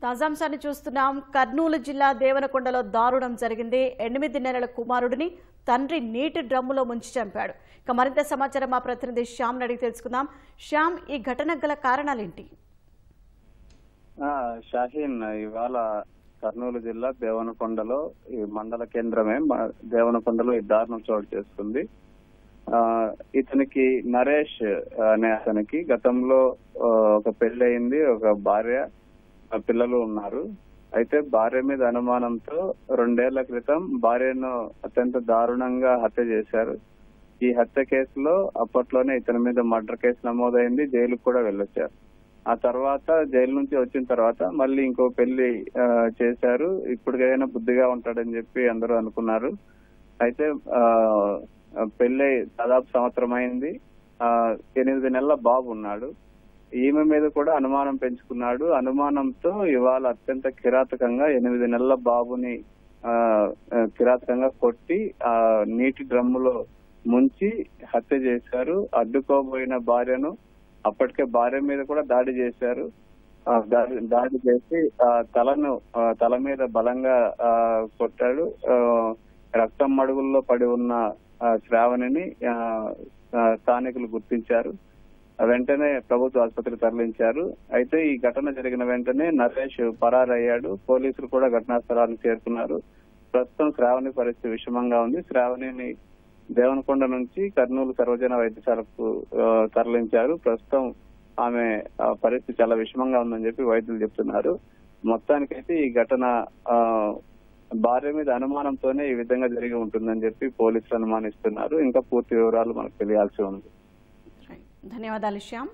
తాజాంశాన్ని చూస్తున్నాం. కర్నూలు జిల్లా దేవనకొండలో దారుణం జరిగింది. 8 నెలల కుమారుడిని తండ్రి నీటి డ్రమ్ములో ముంచి చంపాడు. ఇక మరింత సమాచారం మా ప్రతినిధి శ్యామ్ అడిగి తెలుసుకుందాం. శ్యామ్, ఈ ఘటనకు గల కారణాలేంటి? షాహీన్, ఇవాళ కర్నూలు జిల్లా దేవనకొండలో ఈ మండల కేంద్రమే దేవనకొండలో ఈ దారుణం చోటు చేసుకుంది. ఇతనికి నరేష్ అనే అతనికి గతంలో ఒక పెళ్లి అయింది, ఒక భార్య పిల్లలు ఉన్నారు. అయితే భార్య మీద అనుమానంతో 2 ఏళ్ల క్రితం భార్యను అత్యంత దారుణంగా హత్య చేశారు. ఈ హత్య కేసులో అప్పట్లోనే ఇతని మీద మర్డర్ కేసు నమోదైంది, జైలుకు కూడా వెళ్ళొచ్చారు. ఆ తర్వాత జైలు నుంచి వచ్చిన తర్వాత మళ్ళీ ఇంకో పెళ్లి చేశారు. ఇప్పటికైనా బుద్ధిగా ఉంటాడని చెప్పి అందరూ అనుకున్నారు. అయితే పెళ్లి దాదాపు సంవత్సరం అయింది. 8 నెలల బాబు ఉన్నాడు. ఈమె మీద కూడా అనుమానం పెంచుకున్నాడు. అనుమానంతో ఇవాళ అత్యంత కిరాతకంగా 8 నెలల బాబుని కిరాతకంగా కొట్టి నీటి డ్రమ్ములో ముంచి హత్య చేశారు. అడ్డుకోబోయిన భార్యను అప్పటికే భార్య మీద కూడా దాడి చేశారు. దాడి చేసి తల మీద బలంగా కొట్టాడు. రక్తం మడుగుల్లో పడి ఉన్న శ్రావణిని స్థానికులు గుర్తించారు. వెంటనే ప్రభుత్వ ఆసుపత్రికి తరలించారు. అయితే ఈ ఘటన జరిగిన వెంటనే నరేష్ పరారయ్యాడు. పోలీసులు కూడా ఘటనా స్థలానికి చేరుకున్నారు. ప్రస్తుతం శ్రావణి పరిస్థితి విషమంగా ఉంది. శ్రావణిని దేవనకొండ నుంచి కర్నూలు సర్వజన వైద్యశాలకు తరలించారు. ప్రస్తుతం ఆమె పరిస్థితి చాలా విషమంగా ఉందని చెప్పి వైద్యులు చెప్తున్నారు. మొత్తానికైతే ఈ ఘటన భార్య మీద అనుమానంతోనే ఈ విధంగా జరిగి ఉంటుందని చెప్పి పోలీసులు అనుమానిస్తున్నారు. ఇంకా పూర్తి వివరాలు మనకు తెలియాల్సి ఉంది. ధన్యవాదాలు శ్యామ్.